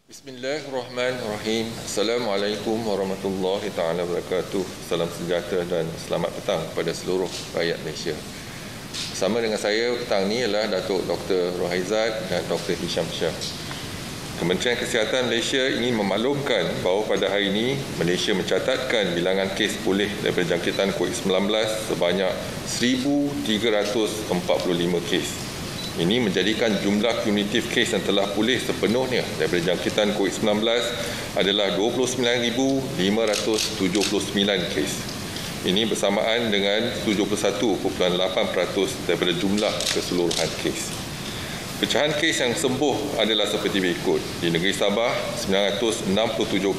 Bismillahirrahmanirrahim. Assalamualaikum warahmatullahi taala wabarakatuh. Salam sejahtera dan selamat petang kepada seluruh rakyat Malaysia. Bersama dengan saya petang ini ialah Datuk Dr. Rohaizat dan Dr. Hisham. Kementerian Kesihatan Malaysia ingin memaklumkan bahawa pada hari ini Malaysia mencatatkan bilangan kes pulih daripada jangkitan COVID-19 sebanyak 1,345 kes. Ini menjadikan jumlah kumulatif kes yang telah pulih sepenuhnya daripada jangkitan COVID-19 adalah 29,579 kes. Ini bersamaan dengan 71.8% daripada jumlah keseluruhan kes. Pecahan kes yang sembuh adalah seperti berikut. Di negeri Sabah, 967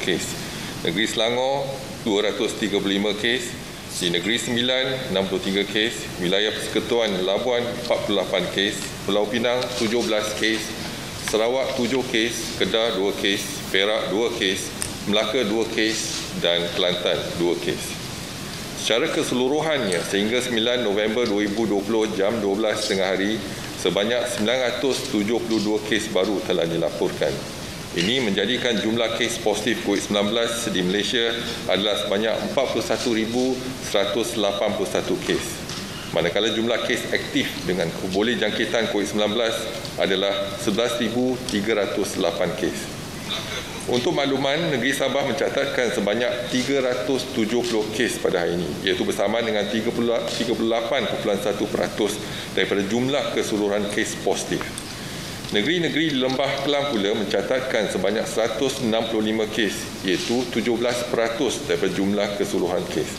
kes. Negeri Selangor, 235 kes. Di Negeri Sembilan, 63 kes. Wilayah Persekutuan Labuan, 48 kes. Pulau Pinang, 17 kes. Sarawak, 7 kes. Kedah, 2 kes. Perak, 2 kes. Melaka, 2 kes. Dan Kelantan, 2 kes. Secara keseluruhannya, sehingga 9 November 2020 jam 12 tengah hari, sebanyak 972 kes baru telah dilaporkan. Ini menjadikan jumlah kes positif COVID-19 di Malaysia adalah sebanyak 41,181 kes. Manakala jumlah kes aktif dengan boleh jangkitan COVID-19 adalah 11,308 kes. Untuk makluman, negeri Sabah mencatatkan sebanyak 370 kes pada hari ini, iaitu bersamaan dengan 38.1% daripada jumlah keseluruhan kes positif. Negeri-negeri di Lembah Kelang pula mencatatkan sebanyak 165 kes, iaitu 17% daripada jumlah keseluruhan kes.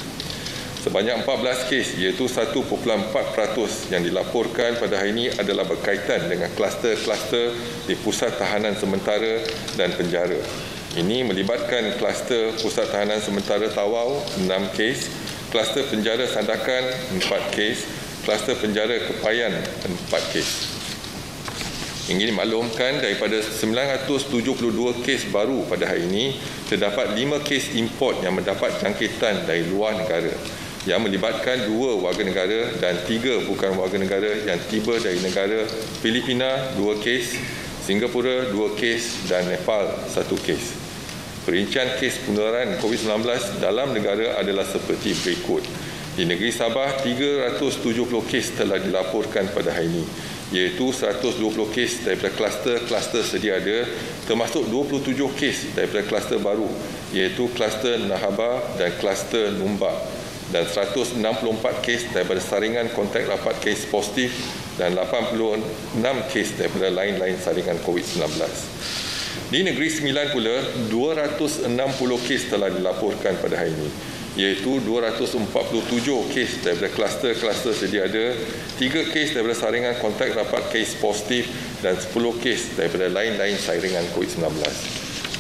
Sebanyak 14 kes, iaitu 1.4% yang dilaporkan pada hari ini adalah berkaitan dengan kluster-kluster di pusat tahanan sementara dan penjara. Ini melibatkan kluster pusat tahanan sementara Tawau 6 kes, kluster penjara Sandakan 4 kes, kluster penjara Kepayan 4 kes. Ingin dimaklumkan daripada 972 kes baru pada hari ini, terdapat 5 kes import yang mendapat jangkitan dari luar negara yang melibatkan 2 warga negara dan 3 bukan warga negara yang tiba dari negara Filipina 2 kes, Singapura 2 kes dan Nepal 1 kes. Perincian kes penularan COVID-19 dalam negara adalah seperti berikut. Di negeri Sabah, 370 kes telah dilaporkan pada hari ini, iaitu 120 kes daripada kluster sedia ada, termasuk 27 kes daripada kluster baru, iaitu kluster Nahaba dan kluster Numbak, dan 164 kes daripada saringan kontak rapat kes positif dan 86 kes daripada lain-lain saringan COVID-19. Di Negeri Sembilan pula, 260 kes telah dilaporkan pada hari ini, iaitu 247 kes daripada kluster sedia ada, 3 kes daripada saringan kontak rapat kes positif dan 10 kes daripada lain-lain saringan COVID-19.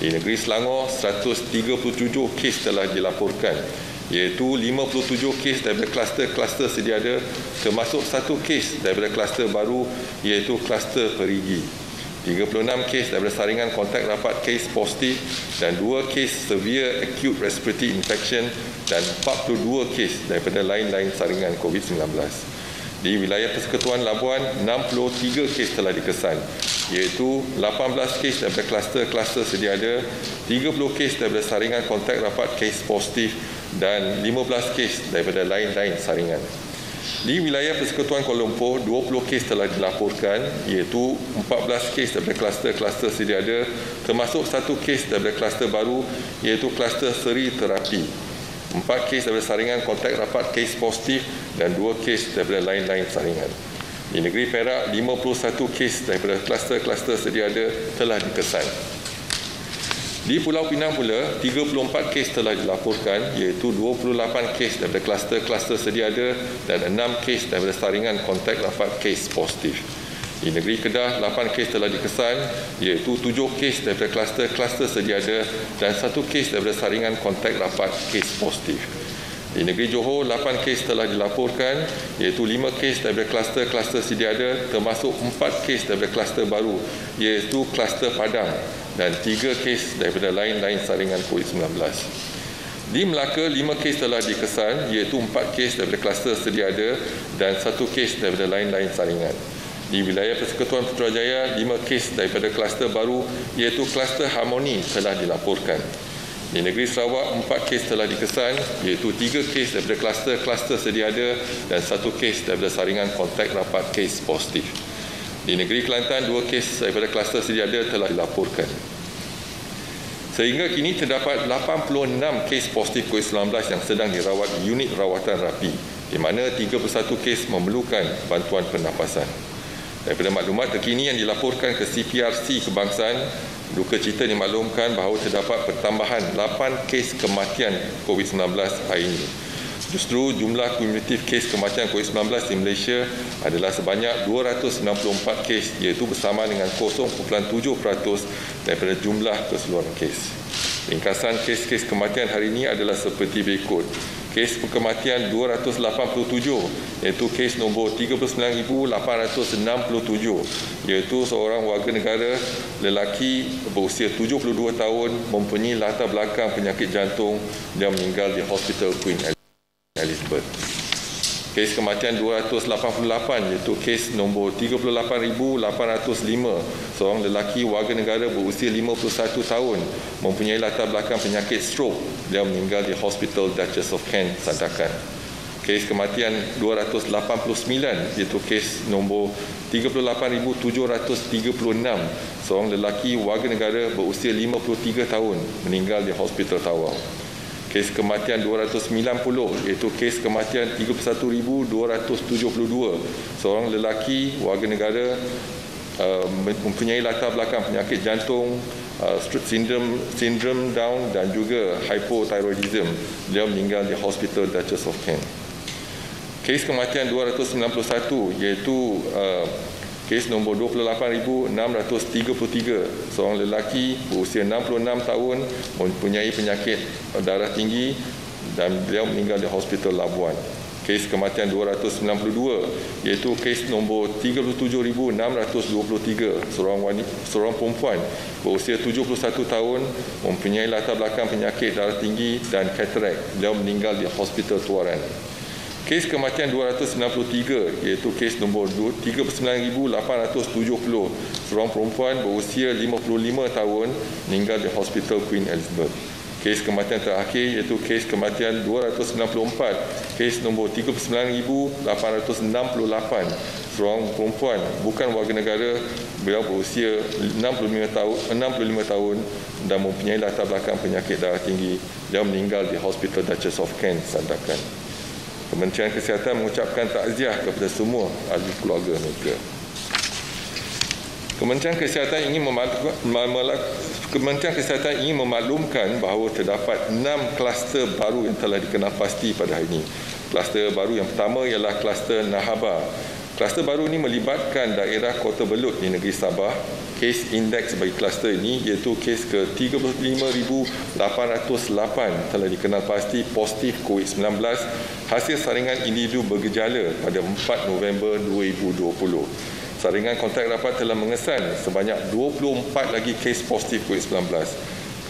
Di Negeri Selangor, 137 kes telah dilaporkan, iaitu 57 kes daripada kluster sedia ada, termasuk 1 kes daripada kluster baru, iaitu kluster Perigi. 36 kes daripada saringan kontak rapat kes positif dan 2 kes severe acute respiratory infection dan 42 kes daripada lain-lain saringan COVID-19. Di wilayah Persekutuan Labuan, 63 kes telah dikesan, iaitu 18 kes daripada kluster sedia ada, 30 kes daripada saringan kontak rapat kes positif dan 15 kes daripada lain-lain saringan. Di wilayah Persekutuan Kuala Lumpur, 20 kes telah dilaporkan, iaitu 14 kes daripada kluster sedia ada, termasuk 1 kes daripada kluster baru, iaitu kluster seri terapi. 4 kes daripada saringan kontak rapat kes positif dan 2 kes daripada lain-lain saringan. Di negeri Perak, 51 kes daripada kluster sedia ada telah dikesan. Di Pulau Pinang pula, 34 kes telah dilaporkan, iaitu 28 kes daripada kluster sedia ada dan 6 kes daripada saringan kontak rapat kes positif. Di negeri Kedah, 8 kes telah dikesan, iaitu 7 kes daripada kluster sedia ada dan 1 kes daripada saringan kontak rapat kes positif. Di negeri Johor, 8 kes telah dilaporkan, iaitu 5 kes daripada kluster sedia ada, termasuk 4 kes daripada kluster baru, iaitu kluster Padang, dan 3 kes daripada lain-lain saringan COVID-19. Di Melaka, 5 kes telah dikesan, iaitu 4 kes daripada kluster sedia ada dan 1 kes daripada lain-lain saringan. Di wilayah Persekutuan Putrajaya, 5 kes daripada kluster baru iaitu kluster Harmoni telah dilaporkan. Di negeri Sarawak, 4 kes telah dikesan iaitu 3 kes daripada kluster sedia ada dan 1 kes daripada saringan kontak rapat kes positif. Di negeri Kelantan, 2 kes daripada kluster sedia ada telah dilaporkan. Sehingga kini terdapat 86 kes positif COVID-19 yang sedang dirawat di unit rawatan rapi, di mana 31 kes memerlukan bantuan pernafasan. Daripada maklumat terkini yang dilaporkan ke CPRC Kebangsaan, duka cita dimaklumkan bahawa terdapat pertambahan 8 kes kematian COVID-19 hari ini. Justru jumlah kumulatif kes kematian COVID-19 di Malaysia adalah sebanyak 294 kes iaitu bersama dengan 0.7% daripada jumlah keseluruhan kes. Ringkasan kes-kes kematian hari ini adalah seperti berikut. Kes kematian 287 iaitu kes nombor 39,867 iaitu seorang warga negara lelaki berusia 72 tahun mempunyai latar belakang penyakit jantung dan meninggal di Hospital Queen Elizabeth. Kes kematian 288 iaitu kes nombor 38,805 seorang lelaki warga negara berusia 51 tahun mempunyai latar belakang penyakit stroke dan meninggal di Hospital Duchess of Kent, Sandakan. Kes kematian 289 iaitu kes nombor 38,736 seorang lelaki warga negara berusia 53 tahun meninggal di Hospital Tawau. Kes kematian 290 iaitu kes kematian 31,272 seorang lelaki warga negara mempunyai latar belakang penyakit jantung, sindrom Down dan juga hypothyroidism. Dia meninggal di Hospital Duchess of Kent. Kes kematian 291 iaitu kes nombor 28,633 seorang lelaki berusia 66 tahun mempunyai penyakit darah tinggi dan beliau meninggal di Hospital Labuan. Kes kematian 292 iaitu kes nombor 37,623 seorang perempuan berusia 71 tahun mempunyai latar belakang penyakit darah tinggi dan katarak. Beliau meninggal di Hospital Tuaran. Kes kematian 293 iaitu kes nombor 39,870 seorang perempuan berusia 55 tahun meninggal di Hospital Queen Elizabeth. Kes kematian terakhir iaitu kes kematian 294 kes nombor 39,868 seorang perempuan bukan warga negara, beliau berusia 65 tahun dan mempunyai latar belakang penyakit darah tinggi dan meninggal di Hospital Duchess of Kent, Sandakan. Kementerian Kesihatan mengucapkan takziah kepada semua ahli keluarga mereka. Kementerian Kesihatan ingin memaklumkan bahawa terdapat 6 kluster baru yang telah dikenal pasti pada hari ini. Kluster baru yang pertama ialah kluster Nahaba. Kluster baru ini melibatkan daerah Kota Belud di negeri Sabah. Kes indeks bagi kluster ini iaitu kes ke-35,808 telah dikenal pasti positif COVID-19 hasil saringan individu bergejala pada 4 November 2020. Saringan kontak rapat telah mengesan sebanyak 24 lagi kes positif COVID-19.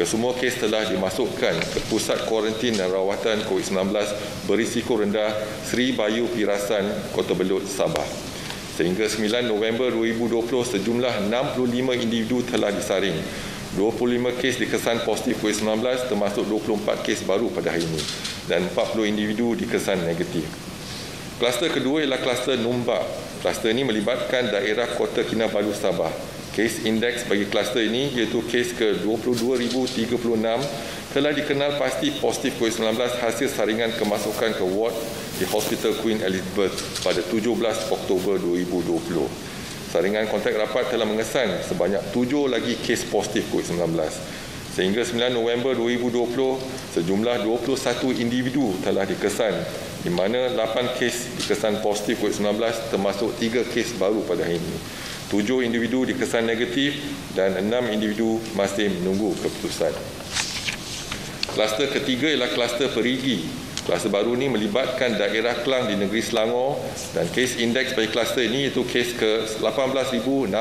Kesemua kes telah dimasukkan ke Pusat Kuarantin dan Rawatan COVID-19 berisiko rendah Sri Bayu Pirasan, Kota Belud, Sabah. Sehingga 9 November 2020, sejumlah 65 individu telah disaring. 25 kes dikesan positif COVID-19 termasuk 24 kes baru pada hari ini dan 40 individu dikesan negatif. Kluster kedua ialah kluster Numbak. Kluster ini melibatkan daerah Kota Kinabalu, Sabah. Kes indeks bagi kluster ini iaitu kes ke-22,036 telah dikenal pasti positif COVID-19 hasil saringan kemasukan ke ward di Hospital Queen Elizabeth pada 17 Oktober 2020. Saringan kontak rapat telah mengesan sebanyak 7 lagi kes positif COVID-19. Sehingga 9 November 2020, sejumlah 21 individu telah dikesan, di mana 8 kes dikesan positif COVID-19 termasuk 3 kes baru pada hari ini. 7 individu dikesan negatif dan 6 individu masih menunggu keputusan. Kluster ketiga ialah kluster Perigi. Kluster baru ini melibatkan daerah Kelang di negeri Selangor dan kes indeks bagi kluster ini iaitu kes ke-18,667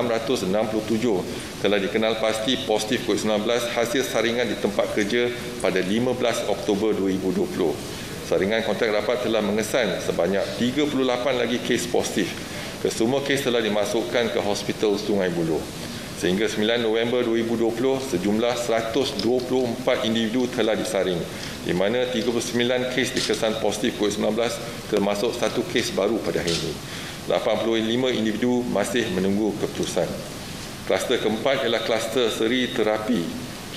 telah dikenal pasti positif COVID-19 hasil saringan di tempat kerja pada 15 Oktober 2020. Saringan kontak rapat telah mengesan sebanyak 38 lagi kes positif. Kesemua kes telah dimasukkan ke Hospital Sungai Buloh. Sehingga 9 November 2020, sejumlah 124 individu telah disaring, di mana 39 kes dikesan positif COVID-19 termasuk 1 kes baru pada hari ini. 85 individu masih menunggu keputusan. Kluster keempat ialah kluster seri terapi.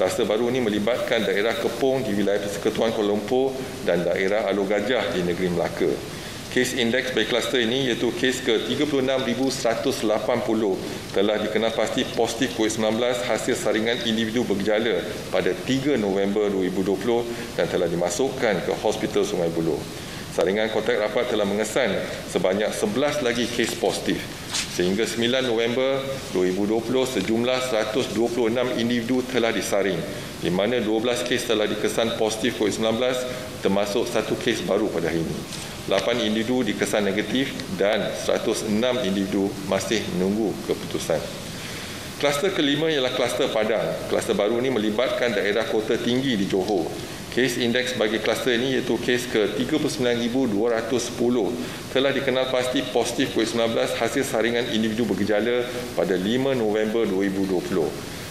Kluster baru ini melibatkan daerah Kepong di wilayah Persekutuan Kuala Lumpur dan daerah Alor Gajah di negeri Melaka. Kes indeks bagi kluster ini iaitu kes ke-36,180 telah dikenal pasti positif COVID-19 hasil saringan individu bergejala pada 3 November 2020 dan telah dimasukkan ke Hospital Sungai Buloh. Saringan kontak rapat telah mengesan sebanyak 11 lagi kes positif. Sehingga 9 November 2020, sejumlah 126 individu telah disaring, di mana 12 kes telah dikesan positif COVID-19 termasuk 1 kes baru pada hari ini. 8 individu dikesan negatif dan 106 individu masih menunggu keputusan. Kluster kelima ialah kluster Padang. Kluster baru ini melibatkan daerah Kota Tinggi di Johor. Kes indeks bagi kluster ini iaitu kes ke-39,210 telah dikenal pasti positif COVID-19 hasil saringan individu bergejala pada 5 November 2020.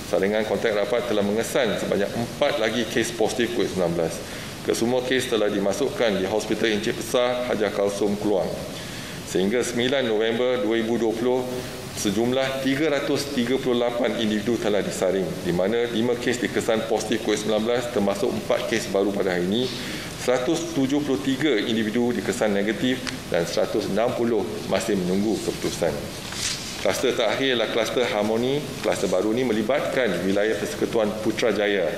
Saringan kontak rapat telah mengesan sebanyak 4 lagi kes positif COVID-19. Kesemua kes telah dimasukkan di Hospital Encik Besar Hajar Kalsum Keluang. Sehingga 9 November 2020, sejumlah 338 individu telah disaring, di mana 5 kes dikesan positif COVID-19 termasuk 4 kes baru pada hari ini, 173 individu dikesan negatif dan 160 masih menunggu keputusan. Kluster terakhir ialah kluster Harmoni. Kluster baru ini melibatkan wilayah Persekutuan Putrajaya.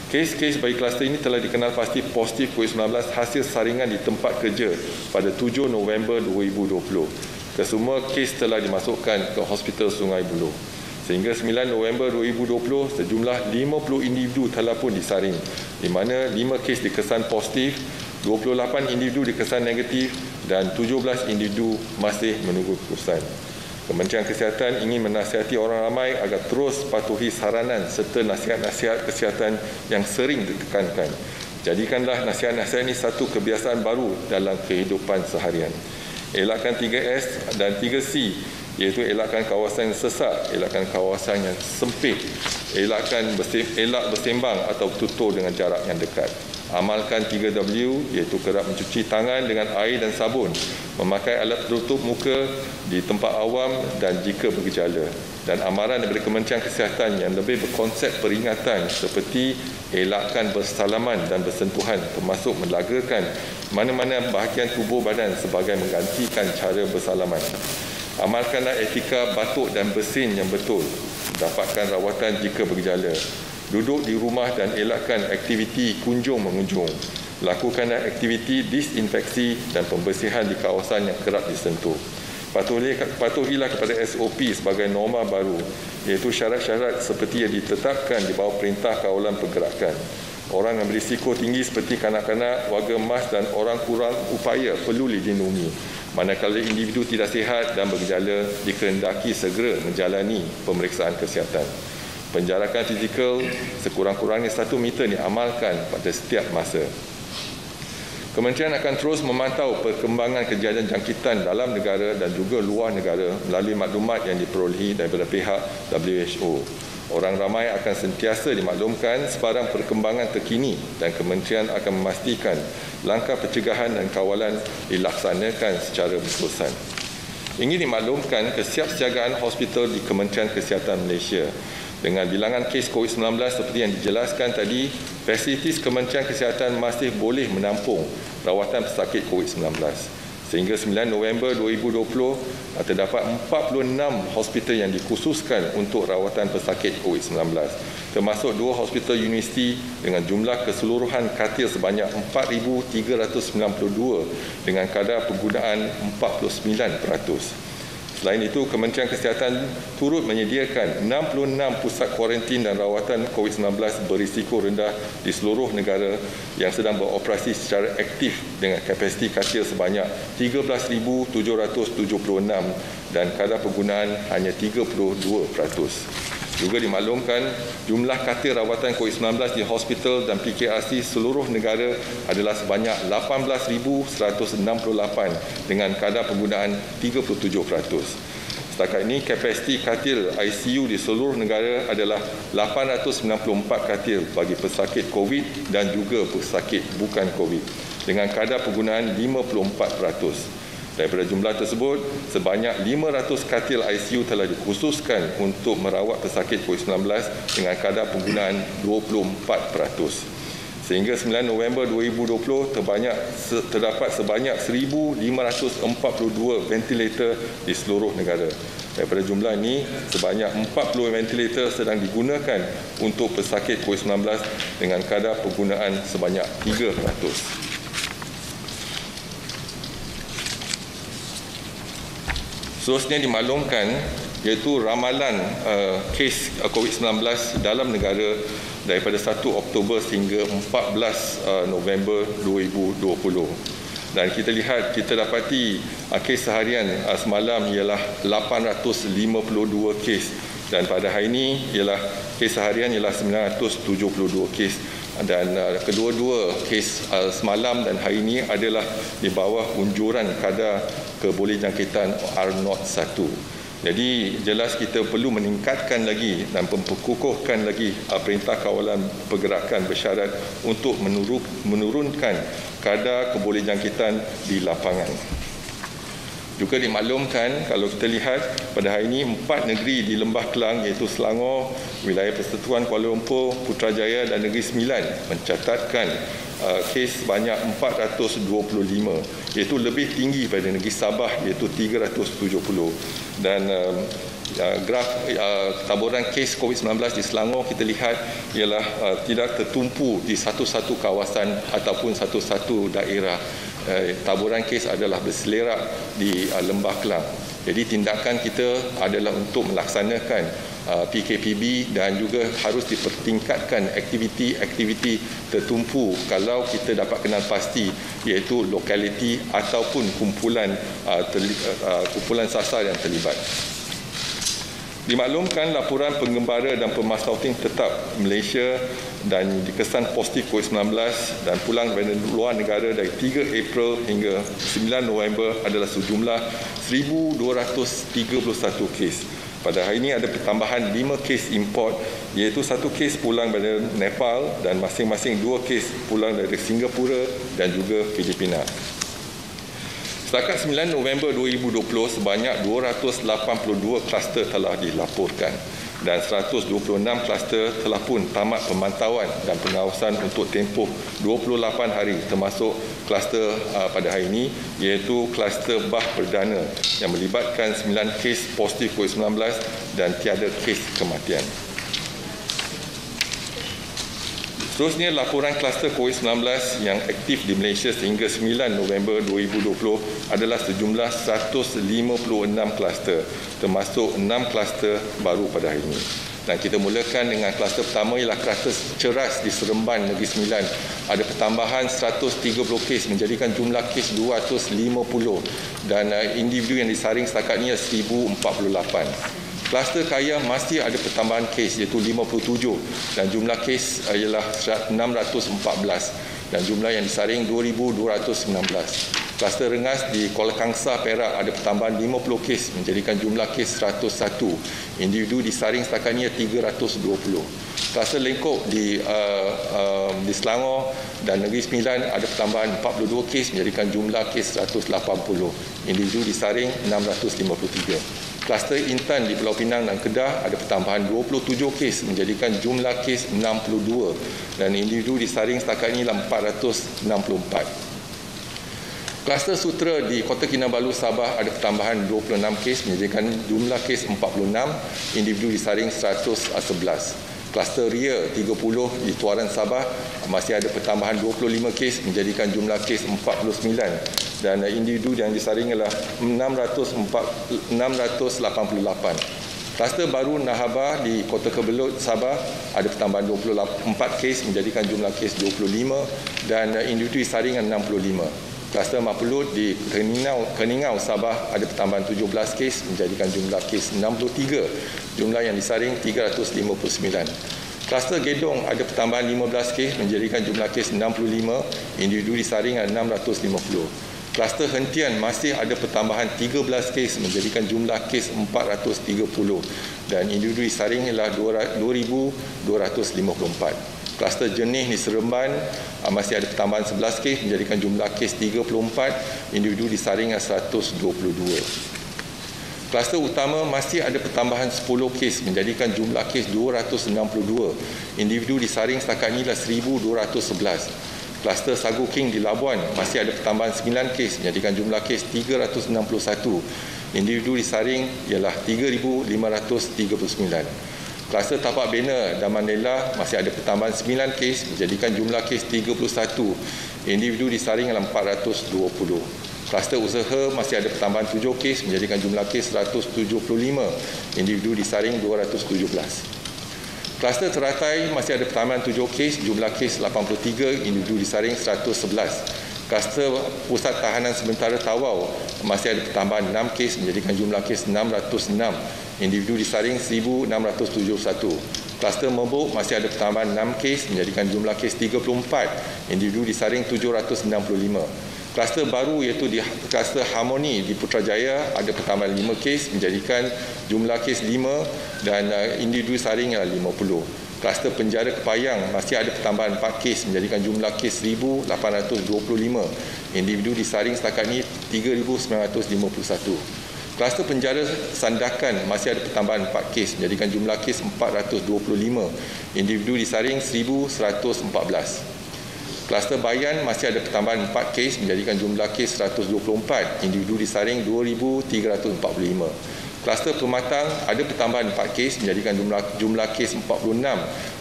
Kes-kes bagi kluster ini telah dikenal pasti positif COVID-19 hasil saringan di tempat kerja pada 7 November 2020. Kesemua kes telah dimasukkan ke Hospital Sungai Buloh. Sehingga 9 November 2020, sejumlah 50 individu telah pun disaring, di mana 5 kes dikesan positif, 28 individu dikesan negatif dan 17 individu masih menunggu keputusan. Kementerian Kesihatan ingin menasihati orang ramai agar terus patuhi saranan serta nasihat-nasihat kesihatan yang sering ditekankan. Jadikanlah nasihat-nasihat ini satu kebiasaan baru dalam kehidupan seharian. Elakkan 3S dan 3C, iaitu elakkan kawasan yang sesak, elakkan kawasan yang sempit, elak bersembang atau tutur dengan jarak yang dekat. Amalkan 3W, iaitu kerap mencuci tangan dengan air dan sabun, memakai alat penutup muka di tempat awam dan jika bergejala. Dan amaran daripada Kementerian Kesihatan yang lebih berkonsep peringatan seperti elakkan bersalaman dan bersentuhan, termasuk melagakan mana-mana bahagian tubuh badan sebagai menggantikan cara bersalaman. Amalkanlah etika batuk dan bersin yang betul. Dapatkan rawatan jika bergejala. Duduk di rumah dan elakkan aktiviti kunjung-mengunjung. Lakukanlah aktiviti disinfeksi dan pembersihan di kawasan yang kerap disentuh. Patuhilah kepada SOP sebagai norma baru, iaitu syarat-syarat seperti yang ditetapkan di bawah Perintah Kawalan Pergerakan. Orang yang berisiko tinggi seperti kanak-kanak, warga emas dan orang kurang upaya perlu dilindungi. Manakala individu tidak sihat dan bergejala, dikehendaki segera menjalani pemeriksaan kesihatan. Penjarakan fizikal sekurang-kurangnya 1 meter diamalkan pada setiap masa. Kementerian akan terus memantau perkembangan kejadian jangkitan dalam negara dan juga luar negara melalui maklumat yang diperolehi daripada pihak WHO. Orang ramai akan sentiasa dimaklumkan sebarang perkembangan terkini dan kementerian akan memastikan langkah pencegahan dan kawalan dilaksanakan secara berterusan. Ingin dimaklumkan kesiapsiagaan hospital di Kementerian Kesihatan Malaysia. Dengan bilangan kes COVID-19 seperti yang dijelaskan tadi, fasilitis Kementerian Kesihatan masih boleh menampung rawatan pesakit COVID-19. Sehingga 9 November 2020, terdapat 46 hospital yang dikhususkan untuk rawatan pesakit COVID-19, termasuk 2 hospital universiti dengan jumlah keseluruhan katil sebanyak 4,392 dengan kadar penggunaan 49%. Selain itu, Kementerian Kesihatan turut menyediakan 66 pusat kuarantin dan rawatan COVID-19 berisiko rendah di seluruh negara yang sedang beroperasi secara aktif dengan kapasiti katil sebanyak 13,776 dan kadar penggunaan hanya 32%. Juga dimaklumkan jumlah katil rawatan COVID-19 di hospital dan PKRC seluruh negara adalah sebanyak 18,168 dengan kadar penggunaan 37%. Setakat ini, kapasiti katil ICU di seluruh negara adalah 894 katil bagi pesakit COVID dan juga pesakit bukan COVID dengan kadar penggunaan 54%. Daripada jumlah tersebut, sebanyak 500 katil ICU telah dikhususkan untuk merawat pesakit COVID-19 dengan kadar penggunaan 24%. Sehingga 9 November 2020, terdapat sebanyak 1,542 ventilator di seluruh negara. Daripada jumlah ini, sebanyak 40 ventilator sedang digunakan untuk pesakit COVID-19 dengan kadar penggunaan sebanyak 3%. Seterusnya dimaklumkan iaitu ramalan kes COVID-19 dalam negara daripada 1 Oktober sehingga 14 November 2020. Dan kita dapati kes seharian semalam ialah 852 kes dan pada hari ini ialah kes seharian ialah 972 kes. Dan kedua-dua kes semalam dan hari ini adalah di bawah unjuran kadar kebolehjangkitan R01. Jadi jelas kita perlu meningkatkan lagi dan memperkukuhkan lagi perintah kawalan pergerakan bersyarat untuk menurunkan kadar kebolehjangkitan di lapangan. Juga dimaklumkan kalau kita lihat pada hari ini 4 negeri di Lembah Kelang iaitu Selangor, Wilayah Persekutuan Kuala Lumpur, Putrajaya dan Negeri Sembilan mencatatkan kes sebanyak 425 iaitu lebih tinggi pada negeri Sabah iaitu 370 dan graf taburan kes COVID-19 di Selangor kita lihat ialah tidak tertumpu di satu-satu kawasan ataupun satu-satu daerah. Taburan kes adalah berselerak di Lembah Kelang. Jadi tindakan kita adalah untuk melaksanakan PKPB dan juga harus dipertingkatkan aktiviti-aktiviti tertumpu kalau kita dapat kenal pasti iaitu lokaliti ataupun kumpulan sasar yang terlibat. Dimaklumkan laporan penggembara dan pemasauting tetap Malaysia dan dikesan positif COVID-19 dan pulang dari luar negara dari 3 April hingga 9 November adalah sejumlah 1,231 kes. Pada hari ini ada pertambahan 5 kes import iaitu 1 kes pulang dari Nepal dan masing-masing 2 kes pulang dari Singapura dan juga Filipina. Setakat 9 November 2020, sebanyak 282 kluster telah dilaporkan dan 126 kluster telah pun tamat pemantauan dan pengawasan untuk tempoh 28 hari termasuk kluster pada hari ini iaitu kluster Bah Perdana yang melibatkan 9 kes positif COVID-19 dan tiada kes kematian. Seterusnya, laporan kluster COVID-19 yang aktif di Malaysia sehingga 9 November 2020 adalah sejumlah 156 kluster, termasuk 6 kluster baru pada hari ini. Dan kita mulakan dengan kluster pertama ialah kluster ceras di Seremban Negeri Sembilan. Ada pertambahan 130 kes menjadikan jumlah kes 250 dan individu yang disaring setakat ini 1,048. Kluster Kaya masih ada pertambahan kes iaitu 57 dan jumlah kes ialah 614 dan jumlah yang disaring 2,219. Kluster Rengas di Kuala Kangsar Perak ada pertambahan 50 kes menjadikan jumlah kes 101. Individu disaring setakat ini 320. Kluster Lengkok di Selangor dan Negeri Sembilan ada pertambahan 42 kes menjadikan jumlah kes 180. Individu disaring 653. Kluster Intan di Pulau Pinang dan Kedah ada pertambahan 27 kes menjadikan jumlah kes 62 dan individu disaring setakat ini 464. Kluster Sutra di Kota Kinabalu Sabah ada pertambahan 26 kes menjadikan jumlah kes 46, individu disaring 111. Kluster Ria 30 di Tuaran Sabah masih ada pertambahan 25 kes menjadikan jumlah kes 49 dan individu yang disaring adalah 688. Kluster baru Nahaba di Kota Kebelut Sabah ada pertambahan 24 kes menjadikan jumlah kes 25 dan individu disaring 65. Kluster Mapulut di Keningau, Sabah ada pertambahan 17 kes menjadikan jumlah kes 63, jumlah yang disaring 359. Kluster Gedong ada pertambahan 15 kes menjadikan jumlah kes 65, individu disaring ada 650. Kluster Hentian masih ada pertambahan 13 kes menjadikan jumlah kes 430 dan individu disaring ialah 2,254. Kluster Jernih di Seremban masih ada pertambahan 11 kes menjadikan jumlah kes 34, individu disaring 122. Kluster Utama masih ada pertambahan 10 kes menjadikan jumlah kes 262, individu disaring setakat ini adalah 1,211. Kluster Sagu King di Labuan masih ada pertambahan 9 kes menjadikan jumlah kes 361, individu disaring ialah 3,539. Kluster Tapak Bena dan Mandela masih ada pertambahan 9 kes menjadikan jumlah kes 31, individu disaring dalam 420. Kluster Usaha masih ada pertambahan 7 kes menjadikan jumlah kes 175, individu disaring 217. Kluster Teratai masih ada pertambahan 7 kes, jumlah kes 83, individu disaring 111. Kluster Pusat Tahanan Sementara Tawau masih ada pertambahan 6 kes menjadikan jumlah kes 606, individu disaring 1,671. Kluster Mebuk masih ada pertambahan 6 kes menjadikan jumlah kes 34, individu disaring 765. Kluster baru iaitu di kluster Harmoni di Putrajaya ada pertambahan 5 kes menjadikan jumlah kes 5 dan individu disaring 50. Kluster Penjara Kepayang masih ada pertambahan 4 kes menjadikan jumlah kes 1,825. Individu disaring setakat ini 3,951. Kluster Penjara Sandakan masih ada pertambahan 4 kes menjadikan jumlah kes 425. Individu disaring 1,114. Kluster Bayan masih ada pertambahan 4 kes menjadikan jumlah kes 124. Individu disaring 2,345. Kluster Pematang ada pertambahan 4 kes menjadikan jumlah kes 46,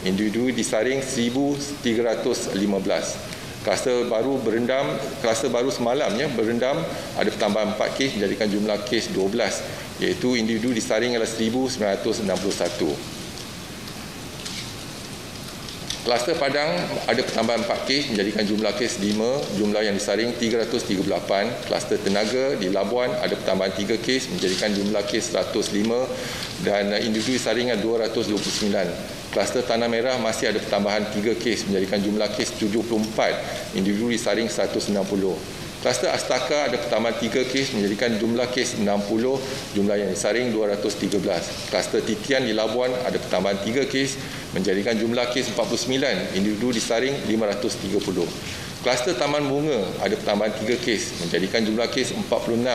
individu disaring 1,315. Kluster baru semalam Berendam ada pertambahan 4 kes menjadikan jumlah kes 12, iaitu individu disaring adalah 1,961. Kluster Padang ada pertambahan 4 kes menjadikan jumlah kes 5, jumlah yang disaring 338. Kluster Tenaga di Labuan ada pertambahan 3 kes menjadikan jumlah kes 105 dan individu disaring 229. Kluster Tanah Merah masih ada pertambahan 3 kes menjadikan jumlah kes 74, individu disaring 160. Kluster Astaka ada pertambahan 3 kes menjadikan jumlah kes 60, jumlah yang disaring 213. Kluster Titian di Labuan ada pertambahan 3 kes menjadikan jumlah kes 49, individu disaring 530. Kluster Taman Bunga ada pertambahan 3 kes menjadikan jumlah kes 46,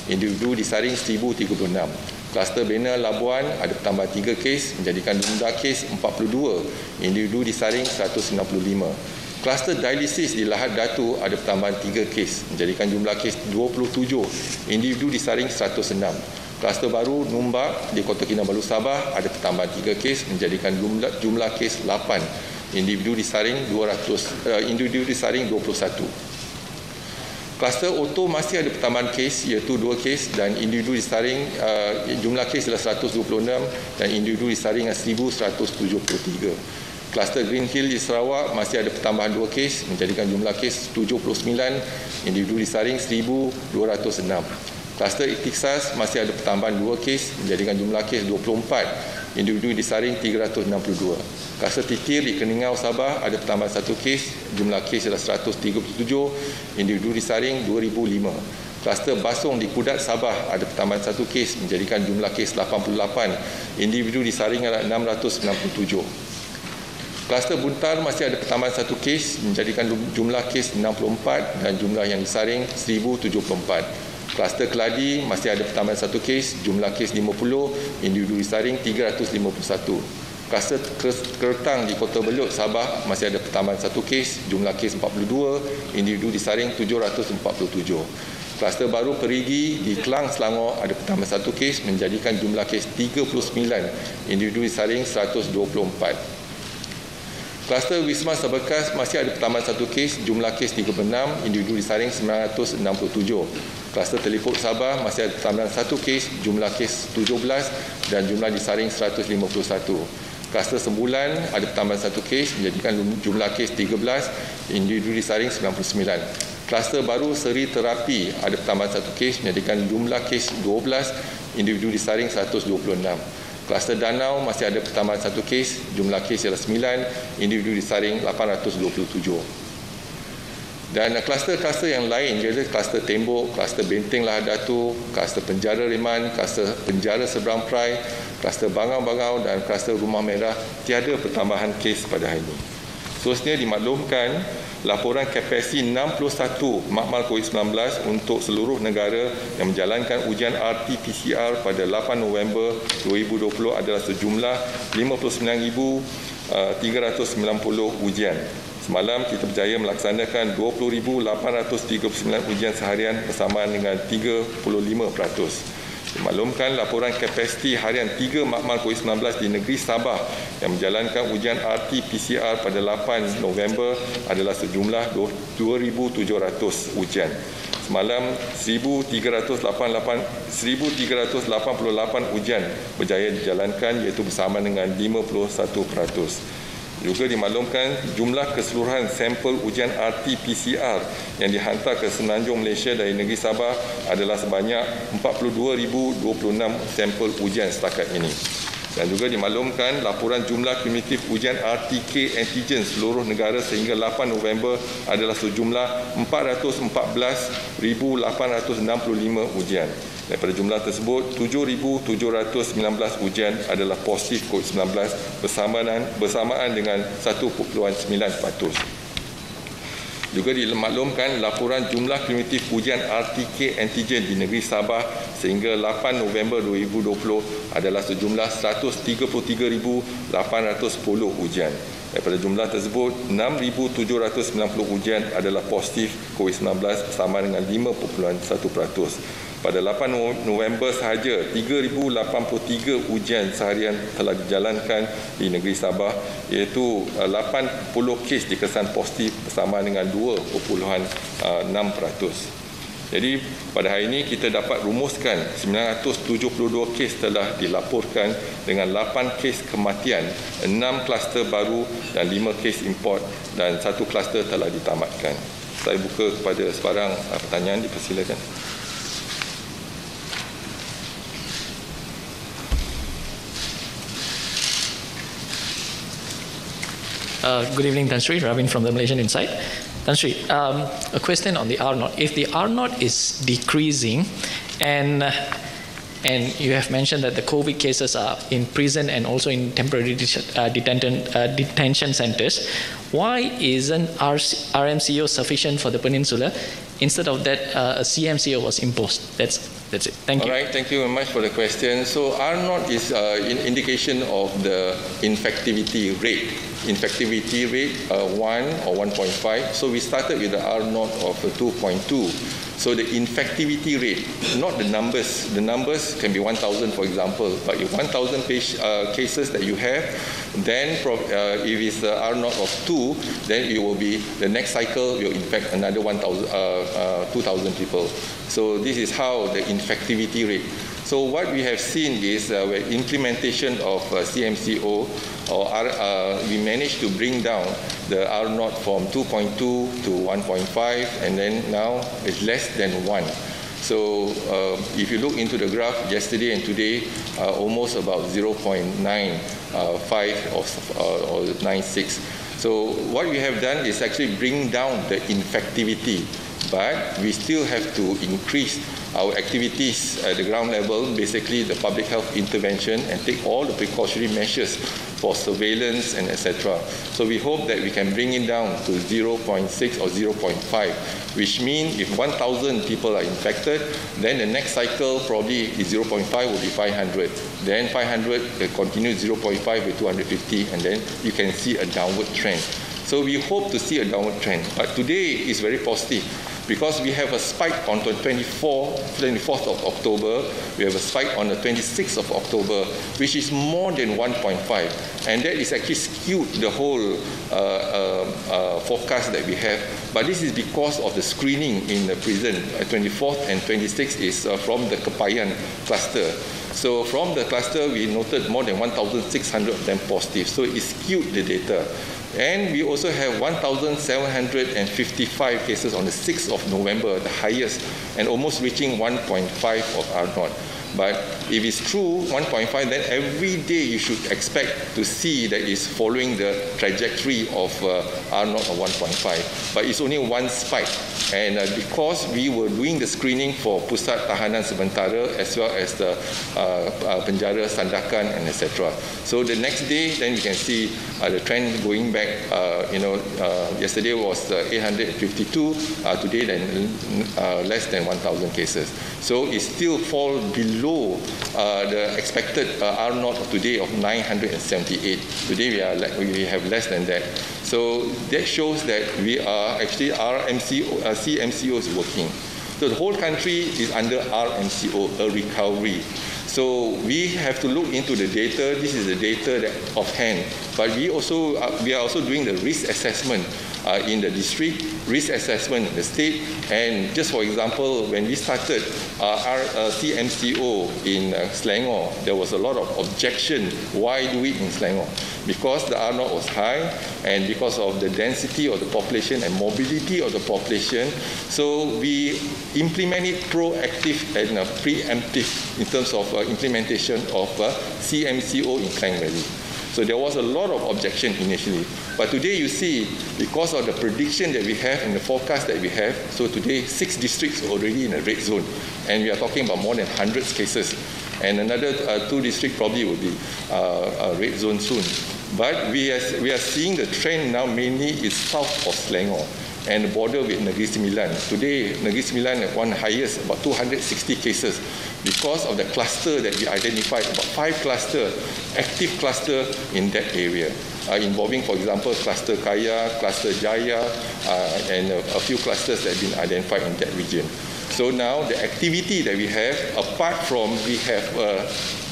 individu disaring 1,036. Kluster Bena Labuan ada pertambahan 3 kes menjadikan jumlah kes 42, individu disaring 195. Kluster dialisis di Lahad Datu ada pertambahan 3 kes menjadikan jumlah kes 27, individu disaring 106. Kluster baru Numbak di Kota Kinabalu Sabah ada pertambahan 3 kes menjadikan jumlah kes 8, individu disaring 21. Kluster Oto masih ada pertambahan kes iaitu 2 kes dan individu disaring jumlah kes adalah 126 dan individu disaring 1,173. Kluster Green Hill di Sarawak masih ada pertambahan 2 kes menjadikan jumlah kes 79, individu disaring 1,206. Kluster Ikhtisas masih ada pertambahan 2 kes menjadikan jumlah kes 24, individu disaring 362. Kluster Titir di Keningau Sabah ada pertambahan 1 kes, jumlah kes adalah 137, individu disaring 2,005. Kluster Basong di Kudat Sabah ada pertambahan 1 kes menjadikan jumlah kes 88, individu disaring adalah 697. Kluster Buntar masih ada pertambahan 1 kes menjadikan jumlah kes 64 dan jumlah yang disaring 1,074. Kluster Keladi masih ada pertambahan 1 kes, jumlah kes 50, individu disaring 351. Kluster Kertang di Kota Belud Sabah masih ada pertambahan 1 kes, jumlah kes 42, individu disaring 747. Kluster baru Perigi di Kelang Selangor ada pertambahan 1 kes menjadikan jumlah kes 39, individu disaring 124. Kluster Wisma Sebekas masih ada pertambahan 1 kes, jumlah kes 36, individu disaring 967. Kluster Telipuk Sabah masih ada pertambahan 1 kes, jumlah kes 17 dan jumlah disaring 151. Kluster Sembulan ada pertambahan 1 kes menjadikan jumlah kes 13, individu disaring 99. Kluster baru seri terapi ada pertambahan 1 kes menjadikan jumlah kes 12, individu disaring 126. Kluster danau masih ada pertambahan 1 kes, jumlah kes ialah 9, individu disaring 827. Dan kluster-kluster yang lain, iaitu kluster tembok, kluster benteng Lahadatu, kluster penjara Reman, kluster penjara Seberang Perai, kluster Bangau-Bangau dan kluster Rumah Merah, tiada pertambahan kes pada hari ini. Seterusnya dimaklumkan, laporan kapasiti 61 makmal COVID-19 untuk seluruh negara yang menjalankan ujian RT-PCR pada 8 November 2020 adalah sejumlah 59,390 ujian. Semalam kita berjaya melaksanakan 20,839 ujian seharian bersamaan dengan 35%. Dimaklumkan laporan kapasiti harian 3 makmal COVID-19 di negeri Sabah yang menjalankan ujian RT-PCR pada 8 November adalah sejumlah 2,700 ujian. Semalam 1,388 ujian berjaya dijalankan iaitu bersama dengan 51%. Juga dimaklumkan jumlah keseluruhan sampel ujian RT-PCR yang dihantar ke Semenanjung Malaysia dari negeri Sabah adalah sebanyak 42,026 sampel ujian setakat ini. Dan juga dimaklumkan laporan jumlah kumulatif ujian RT-K antigen seluruh negara sehingga 8 November adalah sejumlah 414,865 ujian. Daripada jumlah tersebut, 7,719 ujian adalah positif COVID-19 bersamaan dengan 1.9%. Juga dimaklumkan laporan jumlah kumulatif ujian RT-K antigen di negeri Sabah sehingga 8 November 2020 adalah sejumlah 133,810 ujian. Daripada jumlah tersebut, 6,790 ujian adalah positif COVID-19 bersama dengan 5.1%. Pada 8 November sahaja, 3,083 ujian seharian telah dijalankan di negeri Sabah, iaitu 80 kes dikesan positif bersama dengan 2.6%. Jadi pada hari ini kita dapat rumuskan 972 kes telah dilaporkan dengan 8 kes kematian, 6 kluster baru dan 5 kes import dan 1 kluster telah ditamatkan. Saya buka kepada sebarang pertanyaan, dipersilakan. Good evening, Tan Sri. Ravin from the Malaysian Insight. Tan Sri, a question on the R0. If the R0 is decreasing and you have mentioned that the COVID cases are in prison and also in temporary detention centers, why isn't RMCO sufficient for the peninsula? Instead of that, a CMCO was imposed. That's it. Thank you. All right, thank you very much for the question. So R0 is an indication of the infectivity rate. Infectivity rate 1 or 1.5. So we started with the R0 of 2.2. So the infectivity rate, not the numbers. The numbers can be 1,000, for example. But if 1,000 cases that you have, then if it's the R0 of 2, then it will be the next cycle will infect another 2,000 people. So this is how the infectivity rate. So what we have seen is with implementation of CMCO, we managed to bring down the R0 from 2.2 to 1.5, and then now it's less than 1. So if you look into the graph yesterday and today, almost about 0.95 or 96. So what we have done is actually bring down the infectivity, but we still have to increase our activities at the ground level, basically the public health intervention, and take all the precautionary measures for surveillance and etc. So we hope that we can bring it down to 0.6 or 0.5, which means if 1,000 people are infected, then the next cycle probably is 0.5 will be 500. Then 500 will continue 0.5 with 250, and then you can see a downward trend. So we hope to see a downward trend. But today is very positive, because we have a spike on the 24th of October, we have a spike on the 26th of October, which is more than 1.5. And that is actually skewed the whole forecast that we have. But this is because of the screening in the prison. 24th and 26th is from the Kepayan cluster. So from the cluster, we noted more than 1,600 of them positive. So it skewed the data. And we also have 1,755 cases on the 6th of November, the highest, and almost reaching 1.5 of R0. But if it's true, 1.5, then every day you should expect to see that it's following the trajectory of R0 of 1.5. But it's only one spike. And because we were doing the screening for Pusat Tahanan Sementara as well as the Penjara Sandakan and etc. So the next day, then we can see the trend going back. Yesterday was 852. Today, then less than 1,000 cases. So it still fall below the expected R0 today of 978. Today we have less than that. So that shows that we are actually CMCO is working. So the whole country is under RMCO, a recovery. So we have to look into the data. This is the data that offhand, but we are also doing the risk assessment in the district, risk assessment in the state, and just for example, when we started our CMCO in Selangor, there was a lot of objection. Why do it in Selangor? Because the R0 was high, and because of the density of the population and mobility of the population, so we implement it proactive and preemptive in terms of implementation of CMCO in Klang Valley. So there was a lot of objection initially. But today you see, because of the prediction that we have and the forecast that we have, so today 6 districts are already in a red zone. And we are talking about more than 100 cases. And another 2 districts probably will be red zone soon. But we are seeing the trend now mainly is south of Selangor and the border with Negeri Sembilan. Today, Negeri Sembilan has one highest, about 260 cases because of the cluster that we identified, about 5 cluster, active cluster in that area, involving, for example, cluster Kaya, cluster Jaya, and a few clusters that have been identified in that region. So now the activity that we have, apart from we have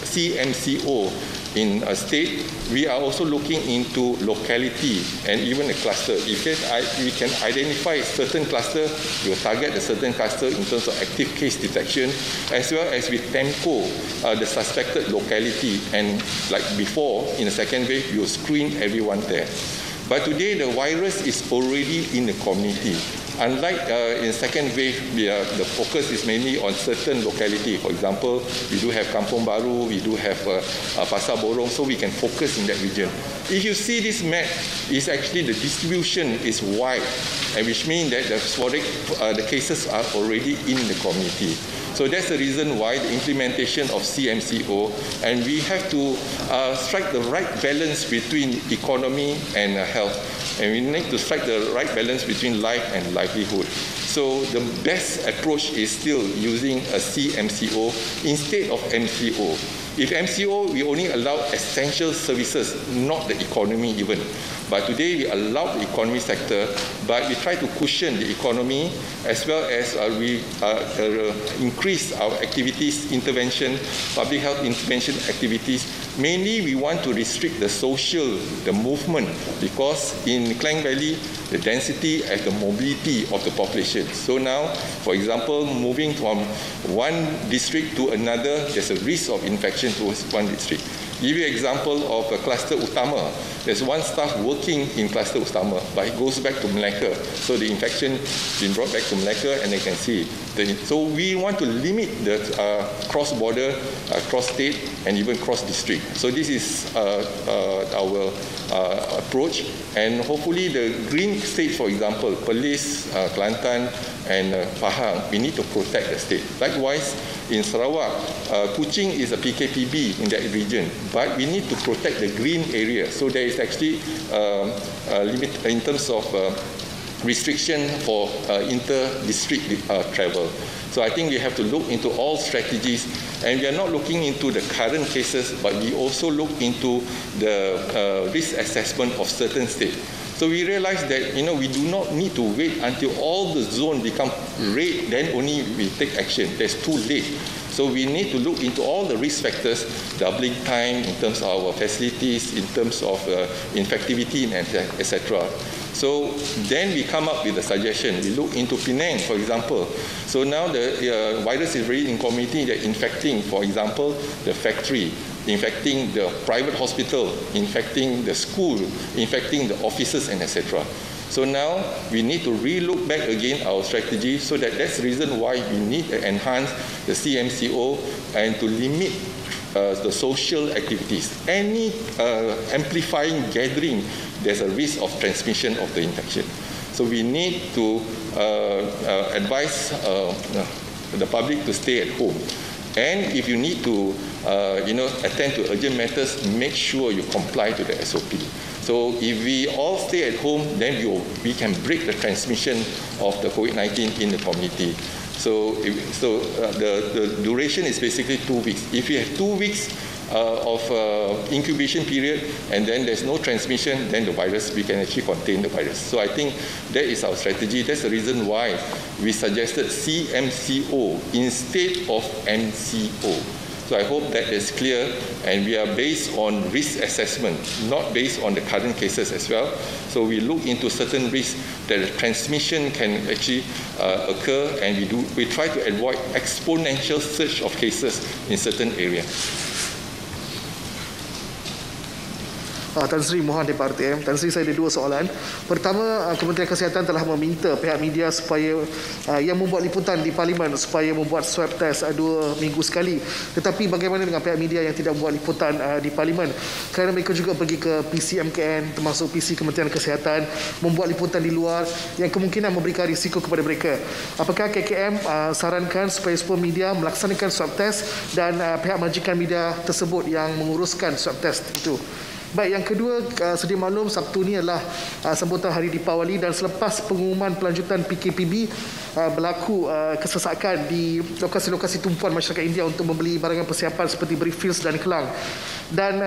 CMCO in a state, we are also looking into locality and even a cluster. If we can identify certain cluster, we will target a certain cluster in terms of active case detection, as well as with TEMCO, the suspected locality. And like before, in the second wave, you will screen everyone there. But today, the virus is already in the community. Unlike in second wave, the focus is mainly on certain locality. For example, we do have Kampung Baru, we do have Pasar Borong, so we can focus in that region. If you see this map, it's actually the distribution is wide, and which means that the cases are already in the community. So that's the reason why the implementation of CMCO, and we have to strike the right balance between economy and health. And we need to strike the right balance between life and livelihood. So the best approach is still using a CMCO instead of MCO. If MCO, we only allow essential services, not the economy even. But today we allow the economy sector, but we try to cushion the economy as well as we increase our activities, intervention, public health intervention activities. Mainly we want to restrict the social, the movement, because in Klang Valley, the density and the mobility of the population. So now, for example, moving from one district to another, there's a risk of infection towards one district. Give you an example of a cluster Utama. There's one staff working in cluster Utama, but it goes back to Melaka. So the infection been brought back to Melaka, and they can see it. So we want to limit the cross-border, cross-state, and even cross-district. So this is our approach, and hopefully the green states, for example, Perlis, Kelantan, and Pahang, we need to protect the state. Likewise, in Sarawak, Kuching is a PKPB in that region, but we need to protect the green area. So there is actually a limit in terms of restriction for inter-district travel. So I think we have to look into all strategies, and we are not looking into the current cases, but we also look into the risk assessment of certain states. So we realize that we do not need to wait until all the zone become red, then only we take action. That's too late. So we need to look into all the risk factors, doubling time in terms of our facilities, in terms of infectivity, and etc. So then we come up with a suggestion. We look into Penang, for example. So now the virus is really in community, they're infecting, for example, the factory. infecting the private hospital, infecting the school, infecting the offices, and etc. So now we need to relook back again our strategy, so that's the reason why we need to enhance the CMCO and to limit the social activities. Any amplifying gathering, there's a risk of transmission of the infection. So we need to advise the public to stay at home. And if you need to, attend to urgent matters, make sure you comply to the SOP. So if we all stay at home, then we can break the transmission of the COVID-19 in the community. So the duration is basically 2 weeks. If you have 2 weeks of incubation period and then there's no transmission, then the virus, we can actually contain the virus. So I think that is our strategy. That's the reason why we suggested CMCO instead of MCO. So I hope that is clear, and we are based on risk assessment, not based on the current cases as well. So we look into certain risks that the transmission can actually occur, and we try to avoid exponential surge of cases in certain areas. Tan Sri mohon daripada RTM. Tan Sri, saya ada dua soalan. Pertama, Kementerian Kesihatan telah meminta pihak media supaya yang membuat liputan di Parlimen supaya membuat swab test 2 minggu sekali. Tetapi bagaimana dengan pihak media yang tidak membuat liputan di Parlimen? Kerana mereka juga pergi ke PCMKN, termasuk PC Kementerian Kesihatan, membuat liputan di luar yang kemungkinan memberikan risiko kepada mereka. Apakah KKM sarankan supaya semua media melaksanakan swab test dan pihak majikan media tersebut yang menguruskan swab test itu? Baik, yang kedua, sedia maklum Sabtu ini adalah sambutan Hari Deepawali, dan selepas pengumuman pelanjutan PKPB berlaku kesesakan di lokasi-lokasi tumpuan masyarakat India untuk membeli barangan persiapan seperti briefings dan kelang. Dan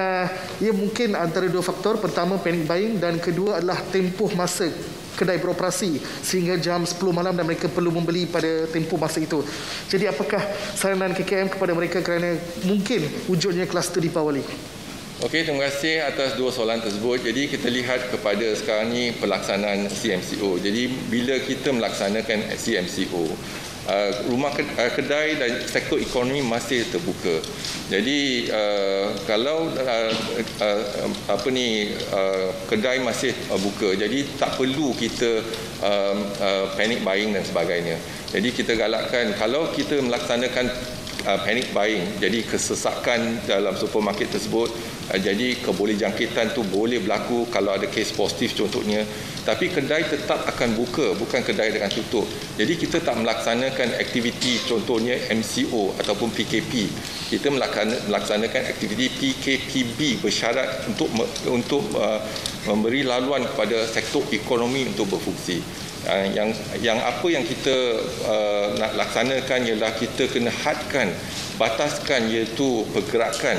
ia mungkin antara dua faktor. Pertama, panic buying, dan kedua adalah tempoh masa kedai beroperasi sehingga jam 10 malam dan mereka perlu membeli pada tempoh masa itu. Jadi apakah saranan KKM kepada mereka kerana mungkin wujudnya kluster Deepawali? Okey, terima kasih atas dua soalan tersebut. Jadi kita lihat kepada sekarang ni pelaksanaan CMCO. Jadi bila kita melaksanakan CMCO, rumah kedai dan sektor ekonomi masih terbuka. Jadi kalau kedai masih buka, jadi tak perlu kita panic buying dan sebagainya. Jadi kita galakkan kalau kita melaksanakan panic buying, jadi kesesakan dalam supermarket tersebut, jadi kebolehjangkitan tu boleh berlaku kalau ada kes positif contohnya, tapi kedai tetap akan buka, bukan kedai akan tutup. Jadi kita tak melaksanakan aktiviti contohnya MCO ataupun PKP. Kita melaksanakan aktiviti PKPB bersyarat untuk memberi laluan kepada sektor ekonomi untuk berfungsi. Yang apa yang kita nak laksanakan ialah kita kena hadkan, bataskan, iaitu pergerakan,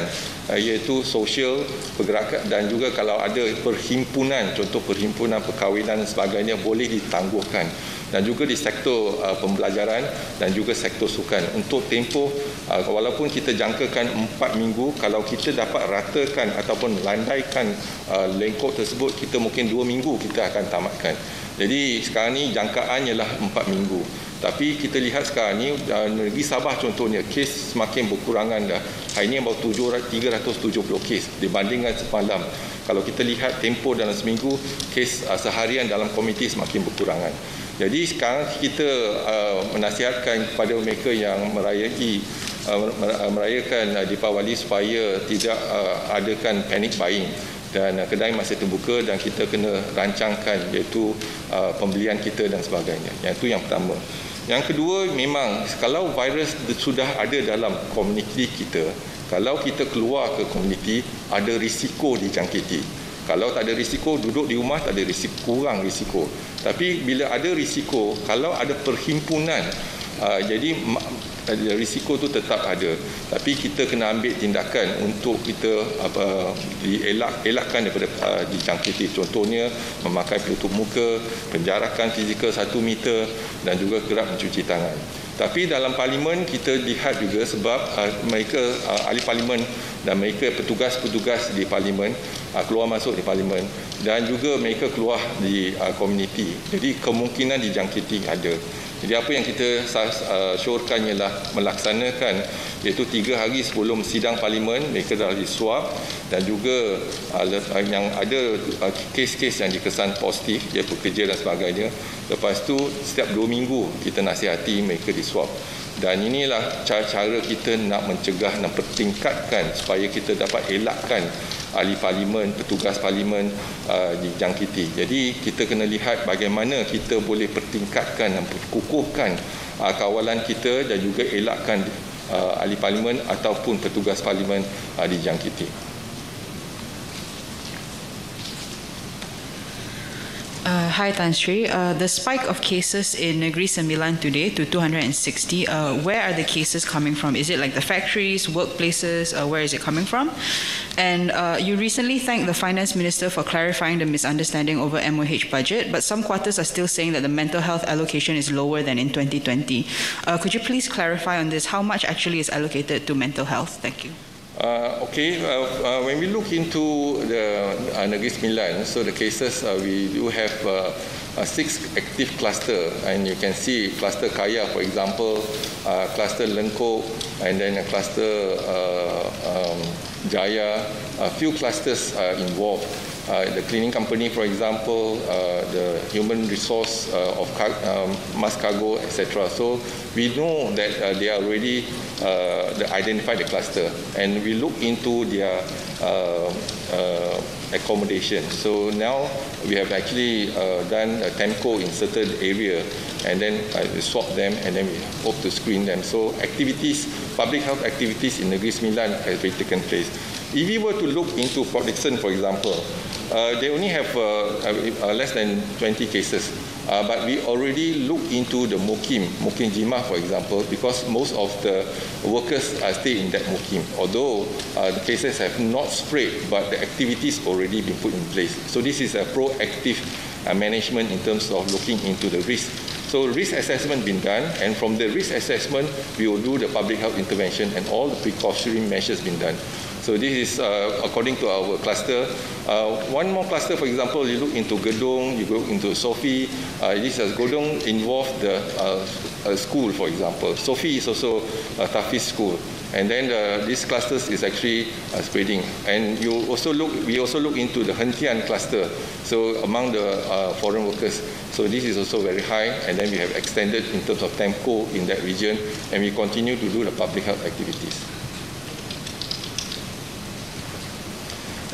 iaitu sosial pergerakan, dan juga kalau ada perhimpunan, contoh perhimpunan perkahwinan dan sebagainya boleh ditangguhkan, dan juga di sektor pembelajaran dan juga sektor sukan. Untuk tempoh walaupun kita jangkakan 4 minggu, kalau kita dapat ratakan ataupun landaikan lengkok tersebut, kita mungkin 2 minggu kita akan tamatkan. Jadi sekarang ni jangkaan ialah 4 minggu. Tapi kita lihat sekarang ni negeri Sabah contohnya, kes semakin berkurangan dah. Hari ini baru 370 kes dibandingkan semalam. Kalau kita lihat tempoh dalam seminggu, kes seharian dalam komuniti semakin berkurangan. Jadi sekarang kita menasihatkan kepada mereka yang merayakan Deepawali supaya tidak adakan panic buying, dan kedai masih terbuka dan kita kena rancangkan iaitu pembelian kita dan sebagainya. Yang itu yang pertama. Yang kedua, memang kalau virus sudah ada dalam komuniti kita, kalau kita keluar ke komuniti, ada risiko dijangkiti. Kalau tak ada risiko, duduk di rumah tak ada risiko, kurang risiko. Tapi bila ada risiko, kalau ada perhimpunan, jadi risiko tu tetap ada. Tapi kita kena ambil tindakan untuk kita elakkan daripada dijangkiti. Contohnya memakai penutup muka, penjarakan fizikal 1 meter, dan juga kerap mencuci tangan. Tapi dalam parlimen kita lihat juga, sebab mereka ahli parlimen dan mereka petugas-petugas di parlimen keluar masuk di parlimen, dan juga mereka keluar di komuniti. Jadi kemungkinan dijangkiti ada. Jadi apa yang kita syorkan ialah melaksanakan iaitu 3 hari sebelum sidang parlimen mereka dah disuap, dan juga yang ada kes-kes yang dikesan positif dia bekerja dan sebagainya. Lepas tu setiap 2 minggu kita nasihati mereka disuap. Dan inilah cara kita nak mencegah dan pertingkatkan supaya kita dapat elakkan ahli parlimen, petugas parlimen dijangkiti. Jadi kita kena lihat bagaimana kita boleh pertingkatkan dan kukuhkan kawalan kita dan juga elakkan ahli parlimen ataupun petugas parlimen dijangkiti. Hi Tan Sri, the spike of cases in Negeri Sembilan today to 260, where are the cases coming from? Is it like the factories, workplaces, where is it coming from? And you recently thanked the Finance Minister for clarifying the misunderstanding over MOH budget, but some quarters are still saying that the mental health allocation is lower than in 2020. Could you please clarify on this? How much actually is allocated to mental health? Thank you. When we look into the Negeri Sembilan, so the cases we do have 6 active cluster, and you can see cluster Kaya, for example, cluster Lengkok, and then a cluster Jaya. A few clusters involved. The cleaning company, for example, the human resource of mass cargo, etc. So we know that they are already identified the cluster, and we look into their accommodation. So now we have actually done a TEMCO in certain area, and then we swap them, and then we hope to screen them. So activities, public health activities in Negeri Sembilan has been taken place. If we were to look into Port Dickson, for example, they only have less than 20 cases. But we already look into the Mukim Jimah, for example, because most of the workers are still in that Mukim. Although the cases have not spread, but the activities already been put in place. So this is a proactive management in terms of looking into the risk. So risk assessment been done, and from the risk assessment, we will do the public health intervention, and all the precautionary measures been done. So this is according to our cluster. One more cluster, for example, you look into Gedong, you go into Sofi. This is Gedong involved the school, for example. Sofi is also a Tafiz school. And then these clusters is actually spreading. And we also look into the Hentian cluster, so among the foreign workers. So this is also very high, and then we have extended in terms of TEMCO in that region, and we continue to do the public health activities.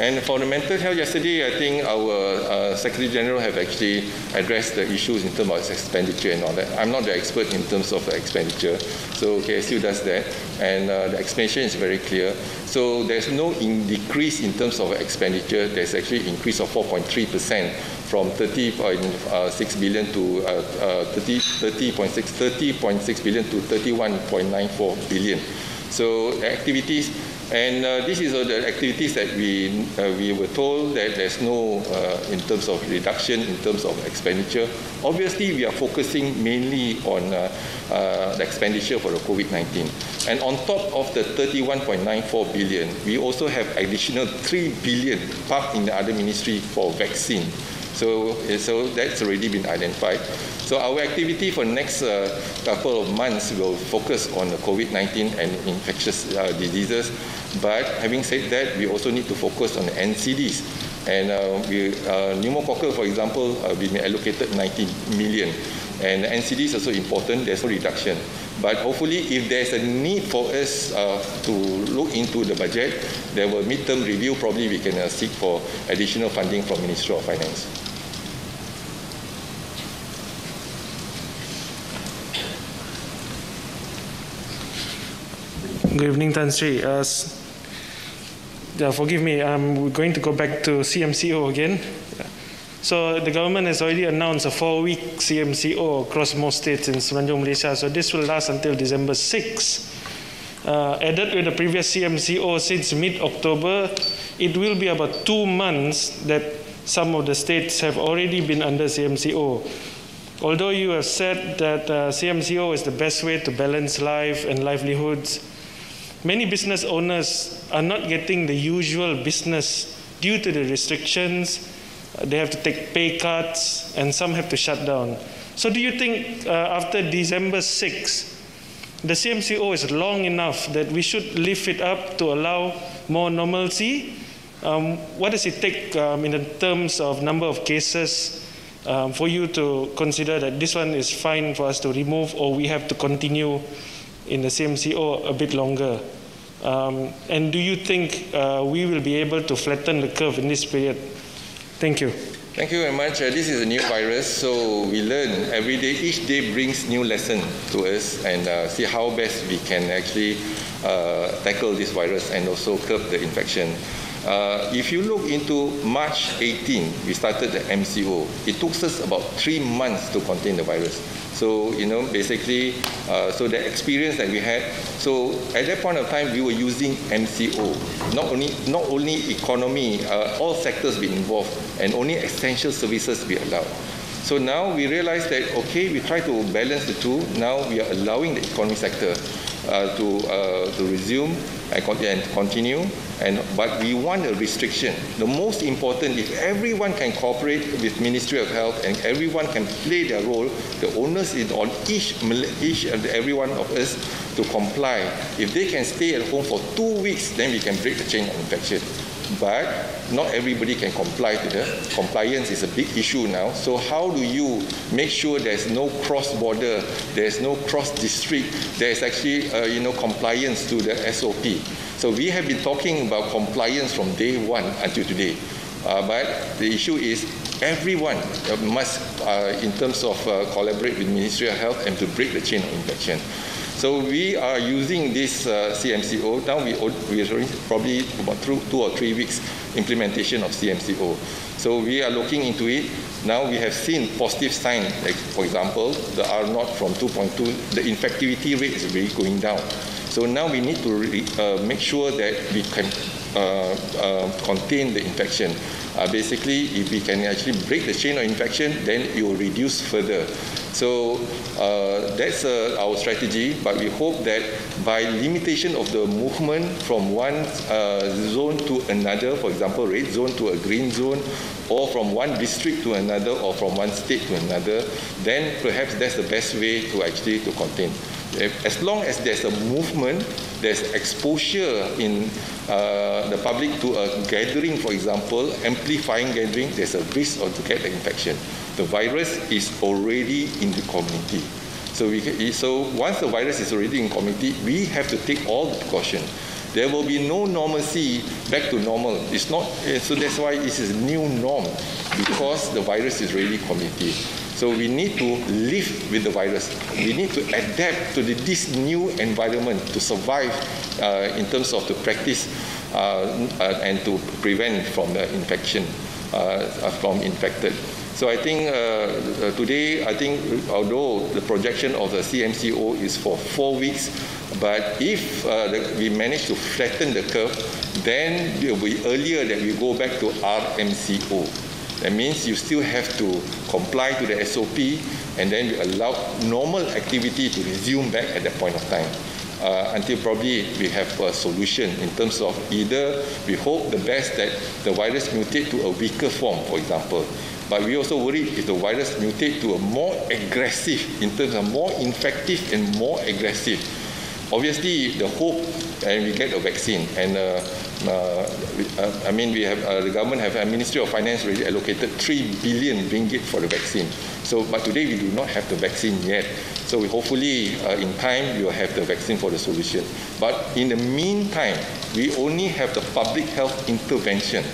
And for the mental health, yesterday, I think our Secretary General have actually addressed the issues in terms of expenditure and all that. I'm not the expert in terms of expenditure, so KSU does that, and the explanation is very clear. So there's no decrease in terms of expenditure. There's actually increase of 4.3% from 30.6 billion to 30.6 billion to 31.94 billion. So the activities. And this is the activities that we were told that there's no, in terms of reduction, in terms of expenditure. Obviously, we are focusing mainly on the expenditure for the COVID-19. And on top of the 31.94 billion, we also have additional 3 billion parked in the other ministry for vaccine. So that's already been identified. So our activity for next couple of months will focus on the COVID-19 and infectious diseases. But having said that, we also need to focus on the NCDs. And pneumococcal, for example, we allocated 90 million. And the NCD is also important. There's no reduction. But hopefully, if there's a need for us to look into the budget, there will midterm review. Probably we can seek for additional funding from Ministry of Finance. Good evening, Tan Sri. Forgive me, I'm going to go back to CMCO again. So the government has already announced a 4-week CMCO across most states in Semenanjung Malaysia. So this will last until December 6. Added with the previous CMCO since mid-October, it will be about 2 months that some of the states have already been under CMCO. Although you have said that CMCO is the best way to balance life and livelihoods, many business owners are not getting the usual business due to the restrictions. They have to take pay cuts, and some have to shut down. So do you think after December 6, the CMCO is long enough that we should lift it up to allow more normalcy? What does it take in the terms of number of cases for you to consider that this one is fine for us to remove, or we have to continue in the CMCO a bit longer? And do you think we will be able to flatten the curve in this period? Thank you. Thank you very much. This is a new virus, so we learn every day. Each day brings new lesson to us, and see how best we can actually tackle this virus and also curb the infection. If you look into March 18, we started the MCO. It took us about 3 months to contain the virus. So, basically, so the experience that we had, so at that point of time, we were using MCO. Not only economy, all sectors be involved, and only essential services be allowed. So now we realize that, okay, we try to balance the two. Now we are allowing the economy sector to resume and continue, but we want a restriction. The most important, if everyone can cooperate with Ministry of Health and everyone can play their role, the onus is on each and every one of us to comply. If they can stay at home for 2 weeks, then we can break the chain of infection. But not everybody can comply to the compliance is a big issue now. So how do you make sure there's no cross-border, there's no cross-district, there's actually compliance to the SOP. So we have been talking about compliance from day one until today. But the issue is everyone must, in terms of collaborate with Ministry of Health and to break the chain of infection. So we are using this CMCO. Now we are probably about 2 or 3 weeks implementation of CMCO. So we are looking into it. Now we have seen positive signs, like for example, the R0 from 2.2, the infectivity rate is really going down. So now we need to make sure that we can contain the infection. Basically, if we can actually break the chain of infection, then it will reduce further. So that's our strategy, but we hope that by limitation of the movement from one zone to another, for example, red zone to a green zone, or from one district to another, or from one state to another, then perhaps that's the best way to actually to contain. As long as there's a movement, there's exposure in the public to a gathering, for example, amplifying gathering, there's a risk of to get the infection. The virus is already in the community. So once the virus is already in community, we have to take all the precaution. There will be no normalcy back to normal. It's not. So that's why this is a new norm, because the virus is already community. So we need to live with the virus. We need to adapt to this new environment to survive in terms of the practice and to prevent from the infection, from infected. So I think today, although the projection of the CMCO is for 4 weeks, but if we manage to flatten the curve, then it will be earlier that we go back to RMCO. That means you still have to comply to the SOP, and then we allow normal activity to resume back at that point of time. Until probably we have a solution in terms of either we hope the best that the virus mutate to a weaker form, for example. But we also worry if the virus mutate to a more aggressive, in terms of more infective and more aggressive. Obviously, the hope, and we get a vaccine. And we have the government have a Ministry of Finance already allocated 3 billion ringgit for the vaccine. So, but today we do not have the vaccine yet. So we hopefully in time we will have the vaccine for the solution. But in the meantime, we only have the public health intervention,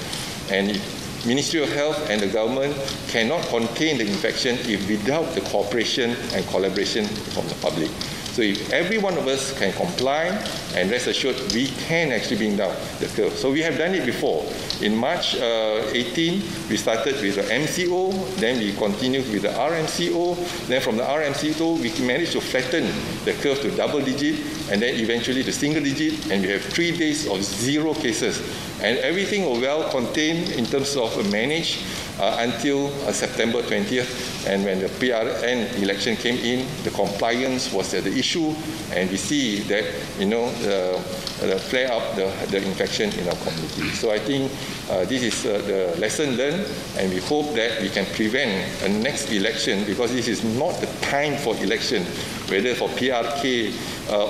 and if Ministry of Health and the government cannot contain the infection if without the cooperation and collaboration from the public. So if every one of us can comply, and rest assured, we can actually bring down the curve. So we have done it before. In March 18, we started with the MCO, then we continued with the RMCO, then from the RMCO, we managed to flatten the curve to double digit, and then eventually to single digit, and we have 3 days of 0 cases. And everything was well contained in terms of managed. until September 20th, and when the PRN election came in, the compliance was the issue, and we see that the flare up the infection in our community. So I think this is the lesson learned, and we hope that we can prevent a next election, because this is not the time for election, whether for PRK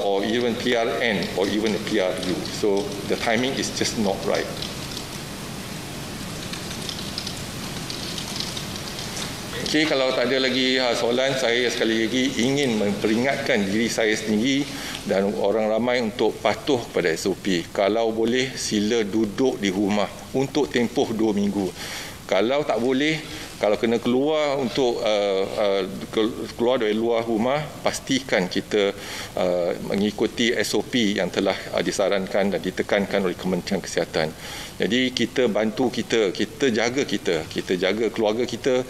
or even PRN or even the PRU. So the timing is just not right. Okey, kalau tak ada lagi soalan, saya sekali lagi ingin memperingatkan diri saya sendiri dan orang ramai untuk patuh kepada SOP. Kalau boleh, sila duduk di rumah untuk tempoh 2 minggu. Kalau tak boleh, kalau kena keluar untuk keluar dari luar rumah, pastikan kita mengikuti SOP yang telah disarankan dan ditekankan oleh Kementerian Kesihatan. Jadi kita bantu kita jaga kita jaga keluarga kita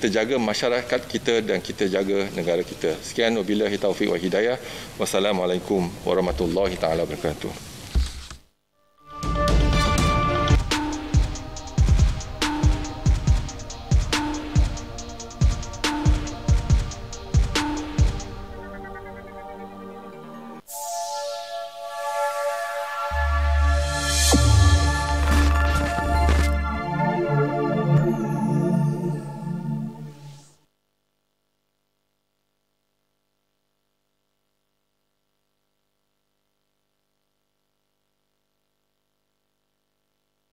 jaga masyarakat kita, dan kita jaga negara kita. Sekian, wabillahi taufiq wa hidayah. Wassalamualaikum warahmatullahi taala wabarakatuh.